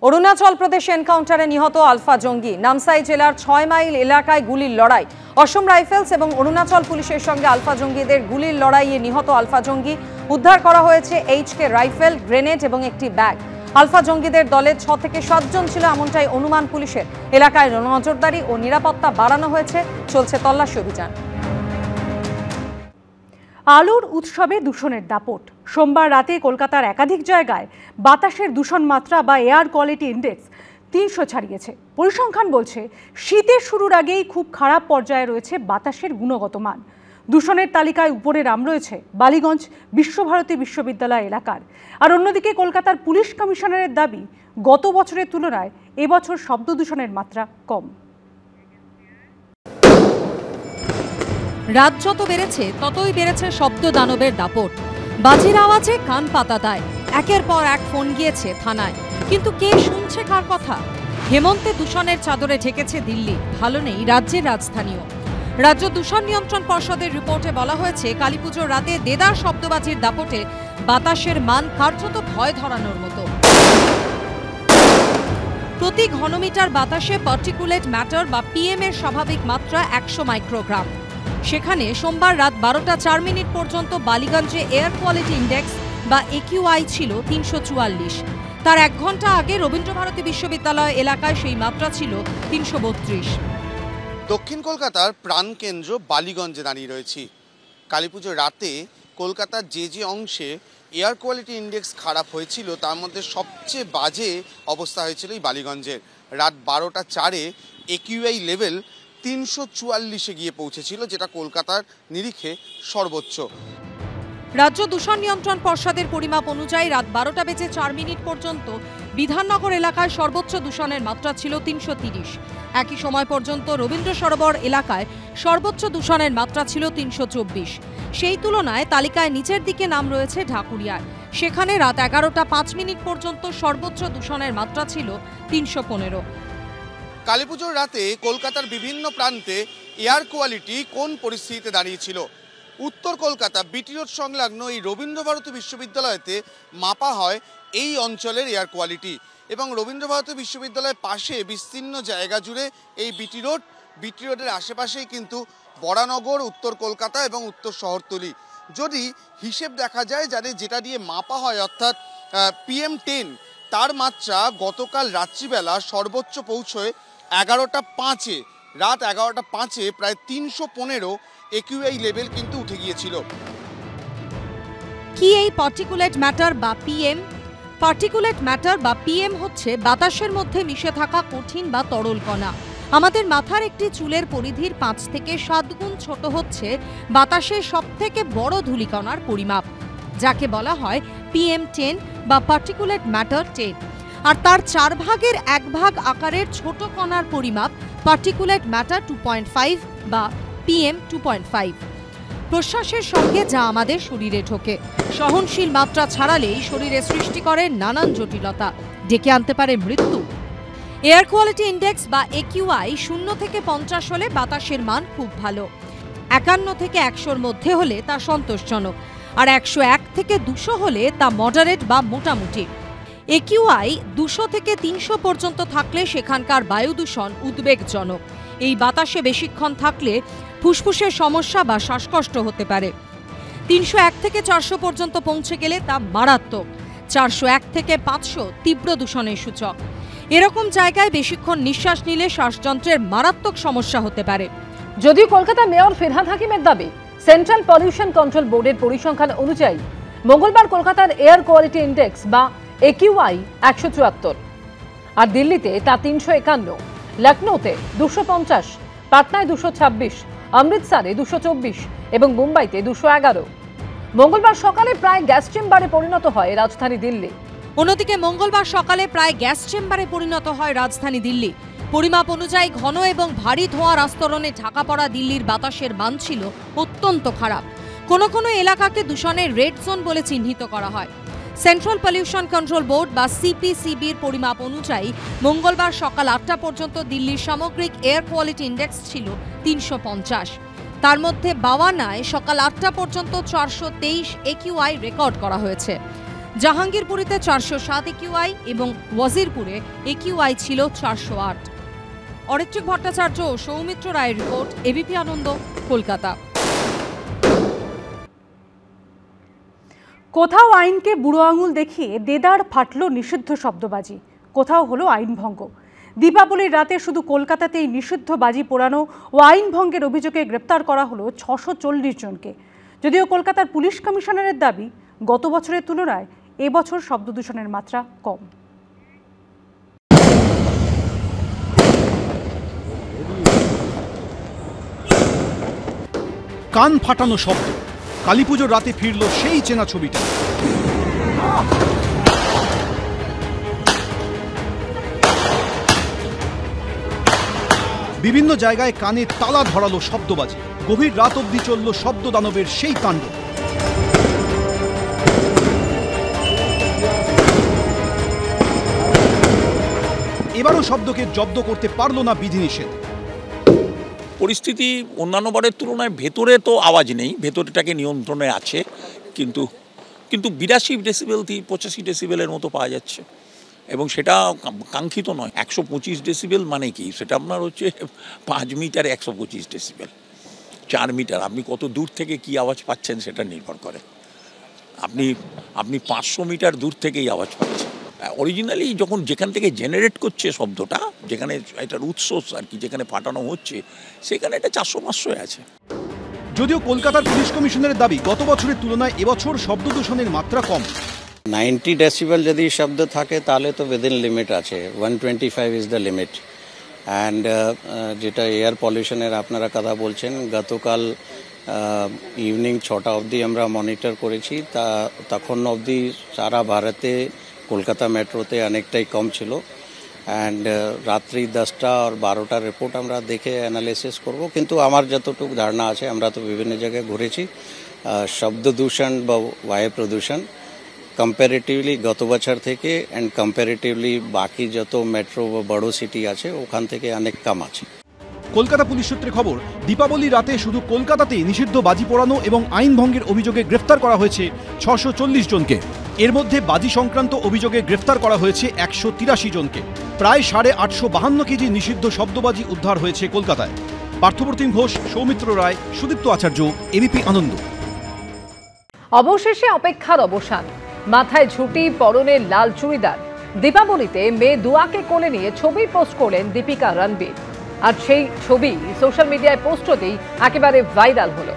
অরুণাচল প্রদেশে এনকাউন্টারে নিহত আলফা জঙ্গি। নামসাই জেলার ৬ মাইল এলাকায় গুলির লড়াই। অসম রাইফেলস এবং অরুণাচল পুলিশের সঙ্গে আলফা জঙ্গিদের গুলির লড়াইয়ে নিহত আলফা জঙ্গি। উদ্ধার করা হয়েছে HK রাইফেল, গ্রেনেড এবং একটি ব্যাগ। আলফা জঙ্গিদের দলে ৬ থেকে ৭ জন ছিল এমনটাই অনুমান পুলিশের। এলাকায় নজরদারি ও নিরাপত্তা বাড়ানো হয়েছে, চলছে তল্লাশি অভিযান। আলুর উৎসবে দূষণের দাপট। সোমবার রাতে কলকাতার একাধিক জায়গায় বাতাসের দূষণ মাত্রা বা এয়ার কোয়ালিটি ইন্ডেক্স ৩০০ ছাড়িয়েছে। পরিসংখ্যান বলছে শীতের শুরুর আগেই খুব খারাপ পর্যায়ে রয়েছে বাতাসের গুণগত মান। দূষণের তালিকায় উপরে নাম রয়েছে বালিগঞ্জ বিশ্বভারতী বিশ্ববিদ্যালয় এলাকার। আর অন্যদিকে কলকাতার পুলিশ কমিশনারের দাবি, গত বছরের তুলনায় এবছর শব্দ দূষণের মাত্রা কম। রাত যত বেড়েছে ততই বেড়েছে শব্দ দানবের দাপট। বাজির আওয়াজে কান পাতা দেয়, একের পর এক ফোন গিয়েছে থানায়, কিন্তু কে শুনছে কার কথা? হেমন্তে দূষণের চাদরে ঢেকেছে দিল্লি, ভালো নেই রাজ্যের রাজধানীও। রাজ্য দূষণ নিয়ন্ত্রণ পর্ষদের রিপোর্টে বলা হয়েছে, কালীপুজোর রাতে দেদার শব্দবাজির দাপটে বাতাসের মান কার্যত ভয় ধরানোর মতো। প্রতি ঘনমিটার বাতাসে পার্টিকুলেট ম্যাটার বা PM এর স্বাভাবিক মাত্রা 100 মাইক্রোগ্রাম। সেখানে সোমবার রাত 12টা 4 মিনিট পর্যন্ত বালিগঞ্জে এয়ার কোয়ালিটি ইন্ডেক্স বা AQI ছিল 344। তার 1 ঘন্টা আগে রবীন্দ্রভারতী বিশ্ববিদ্যালয় এলাকায় সেই মাত্রা ছিল 332। দক্ষিণ কলকাতার প্রাণকেন্দ্র বালিগঞ্জে দাঁড়িয়ে রয়েছি। কালীপুজোর রাতে কলকাতার যে অংশে এয়ার কোয়ালিটি ইন্ডেক্স খারাপ হয়েছিল তার মধ্যে সবচেয়ে বাজে অবস্থা হয়েছিল এই বালিগঞ্জের। রাত 12টা 4-এ AQI লেভেল 344-এ গিয়ে পৌঁছেছিল, যেটা কলকাতার নিরিখে সর্বোচ্চ। রাজ্য দূষণ নিয়ন্ত্রণ পর্ষদের পরিমাপ অনুযায়ী রাত 12টা বেজে 4 মিনিট পর্যন্ত বিধাননগর এলাকায় সর্বোচ্চ দূষণের মাত্রা ছিল 330। একই সময় পর্যন্ত রবীন্দ্র সরোবর এলাকায় সর্বোচ্চ দূষণের মাত্রা ছিল 324। সেই তুলনায় তালিকায় নিচের দিকে নাম রয়েছে ঢাকুরিয়ার। সেখানে রাত 11টা 5 মিনিট পর্যন্ত সর্বোচ্চ দূষণের মাত্রা ছিল 315। কালীপুজোর রাতে কলকাতার বিভিন্ন প্রান্তে এয়ার কোয়ালিটি কোন পরিস্থিতিতে দাঁড়িয়েছিল? উত্তর কলকাতা BT রোড সংলগ্ন এই রবীন্দ্রভারতী বিশ্ববিদ্যালয়তে মাপা হয় এই অঞ্চলের এয়ার কোয়ালিটি, এবং রবীন্দ্রভারতী বিশ্ববিদ্যালয়ের পাশে বিস্তীর্ণ জায়গা জুড়ে এই BT রোডের আশেপাশেই কিন্তু বরানগর, উত্তর কলকাতা এবং উত্তর শহরতলি। যদি হিসেব দেখা যায় যেটা দিয়ে মাপা হয়, অর্থাৎ PM10, তার মাত্রা গতকাল রাত্রিবেলা সর্বোচ্চ পৌঁছয় 11টা 5-এ। রাত 11টা 5-এ প্রায় 315 AQI লেভেল কিন্তু উঠে গিয়েছিল। কি এই পার্টিকুলেট ম্যাটার বা PM? পার্টিকুলেট ম্যাটার বা PM হচ্ছে বাতাসের মধ্যে মিশে থাকা কঠিন বা তরল কণা। আমাদের মাথার একটি চুলের পরিধির 5 থেকে 7 গুণ ছোট হচ্ছে বাতাসের সবথেকে বড় ধূলিকণার পরিমাপ, যাকে বলা হয় PM10 বা পার্টিকুলেট ম্যাটার 10। আর তার 4 ভাগের 1 ভাগ আকারের ছোট কণার পরিমাপ পার্টিকুলেট ম্যাটার 2.5 বা PM 2.5। প্রশ্বাসের সঙ্গে যা আমাদের শরীরে ঢোকে, সহনশীল মাত্রা ছাড়ালেই শরীরে সৃষ্টি করে নানান জটিলতা, ডেকে আনতে পারে মৃত্যু। এয়ার কোয়ালিটি ইন্ডেক্স বা AQI 0 থেকে 50 হলে বাতাসের মান খুব ভালো, 51 থেকে 100-র মধ্যে হলে তা সন্তোষজনক, আর 101 থেকে 200 হলে তা মডারেট বা মোটামুটি। AQI 200 থেকে 300 পর্যন্ত থাকলে সেখানকার বায়ু দূষণ উদ্বেগজনক। এই বাতাসে বেশিক্ষণ থাকলে ফুসফুসের সমস্যা বা শ্বাসকষ্ট হতে পারে। 301 থেকে 400 পর্যন্ত পৌঁছে গেলে তা মারাত্মক। 401 থেকে 500 তীব্র দূষণের সূচক। এরকম জায়গায় বেশিক্ষণ নিঃশ্বাস নিলে শ্বাসযন্ত্রের মারাত্মক সমস্যা হতে পারে। যদিও কলকাতা মেয়র ফিরহাদ হাকিমের দাবি, সেন্ট্রাল পলিউশন কন্ট্রোল বোর্ডের পরিসংখ্যান অনুযায়ী মঙ্গলবার কলকাতার এয়ার কোয়ালিটি ইন্ডেক্স বা AQI 174, আর দিল্লিতে তা 351, লখনৌতে 250, পাটনায় 226, অমৃতসরে 224 এবং মুম্বাইতে 211। মঙ্গলবার সকালে প্রায় গ্যাস চেম্বারে পরিণত হয় রাজধানী দিল্লি। অন্যদিকে মঙ্গলবার সকালে প্রায় গ্যাস চেম্বারে পরিণত হয় রাজধানী দিল্লি। পরিমাপ অনুযায়ী ঘন এবং ভারী ধোঁয়ার আস্তরণে ঢাকা পড়া দিল্লির বাতাসের মান ছিল অত্যন্ত খারাপ। কোনো কোনো এলাকাকে দূষণের রেড জোন বলে চিহ্নিত করা হয়। সেন্ট্রাল পলিউশন কন্ট্রোল বোর্ড বা CPCBর পরিমাপ অনুযায়ী মঙ্গলবার সকাল 8টা পর্যন্ত দিল্লির সামগ্রিক এয়ার কোয়ালিটি ইন্ডেক্স ছিল 350। তার মধ্যে বাওয়ানায় সকাল 8টা পর্যন্ত 423 AQI রেকর্ড করা হয়েছে। জাহাঙ্গীরপুরেতে 407 একিউআই এবং ওয়াজিরপুরে একিউআই ছিল 408। অরিত্রিক ভট্টাচার্য ও সৌমিত্র রায়ের রিপোর্ট, এবিপি আনন্দ, কলকাতা। কোথাও আইনকে বুড়ো আঙুল দেখিয়ে দেদার ফাটল নিষিদ্ধ শব্দবাজি, কোথাও হলো আইন ভঙ্গ। দীপাবলির রাতে শুধু কলকাতাতেই নিষিদ্ধ বাজি পোড়ানো ও আইন ভঙ্গের অভিযোগে গ্রেপ্তার করা হলো 640 জনকে। যদিও কলকাতার পুলিশ কমিশনারের দাবি, গত বছরের তুলনায় এবছর শব্দ দূষণের মাত্রা কম। কান ফাটানো শব্দ, কালীপুজোর রাতে ফিরল সেই চেনা ছবিটা। বিভিন্ন জায়গায় কানে তালা ধরালো শব্দবাজি, গভীর রাত অবধি চলল শব্দ দানবের সেই তাণ্ডব। এবারও শব্দকে জব্দ করতে পারল না বিধিনিষেধ। পরিস্থিতি অন্যান্য বারের তুলনায় ভেতরে তো আওয়াজ নেই, ভেতরটাকে নিয়ন্ত্রণে আছে, কিন্তু 82 ডেসিবেল 85 ডেসিবেলের মতো পাওয়া যাচ্ছে, এবং সেটা কাঙ্ক্ষিত নয়। 125 ডেসিবেল মানে কি, সেটা আপনার হচ্ছে 5 মিটারে 125 ডেসিবেল, 4 মিটার আপনি কত দূর থেকে কি আওয়াজ পাচ্ছেন সেটা নির্ভর করে। আপনি 500 মিটার দূর থেকেই আওয়াজ পাচ্ছেন। অরিজিনালি যখন যেখান থেকে জেনারেট করছে শব্দটা, যেখানে এটার উৎস আর কি, যেখানে ফাটানো হচ্ছে, সেখানে এটা 400-500 আছে। যদিও কলকাতার পুলিশ কমিশনারের দাবি, গত বছরের তুলনায় এবছর শব্দ দূষণের মাত্রা কম। 90 ডেসিবেল যদি শব্দ থাকে তাহলে তো উইদিন লিমিট আছে, 125 ইজ দ্য লিমিট। অ্যান্ড যেটা এয়ার পলিউশনের আপনারা কথা বলছেন, গতকাল ইভিনিং 6টা অবধি আমরা মনিটর করেছি, তখন অবধি সারা ভারতে কলকাতা মেট্রোতে অনেকটাই কম ছিল। অ্যান্ড রাত্রি 10টা আর 12টার রিপোর্ট আমরা দেখে অ্যানালিসিস করব, কিন্তু আমার যতটুকু ধারণা আছে, আমরা তো বিভিন্ন জায়গায় ঘুরেছি, শব্দ দূষণ বা বায়ু প্রদূষণ কম্পারেটিভলি গত বছর থেকে অ্যান্ড কম্পারেটিভলি বাকি যত মেট্রো বা বড় সিটি আছে ওখান থেকে অনেক কম আছে। কলকাতা পুলিশ সূত্রে খবর, দীপাবলির রাতে শুধু কলকাতাতেই নিষিদ্ধ বাজি পোড়ানো এবং আইন ভঙ্গের অভিযোগে গ্রেফতার করা হয়েছে 640 জনকে। এর মধ্যে বাজি সংক্রান্ত অভিযোগে গ্রেফতার করা হয়েছে 183 জনকে। প্রায় 852 কেজি নিষিদ্ধ শব্দবাজি উদ্ধার হয়েছে কলকাতায়। পার্থপ্রতিম ঘোষ, সৌমিত্র রায়, সুদীপ্ত আচার্য, এবিপি আনন্দ। অবশেষে অপেক্ষার অবসান, মাথায় ঝুঁটি, পরনে লাল চুড়িদার। দীপাবলিতে মেয়ে দুয়াকে কোলে নিয়ে ছবি পোস্ট করলেন দীপিকা রণবীর, আর সেই ছবি সোশ্যাল মিডিয়ায় পোস্ট হতেই একেবারে ভাইরাল হলো।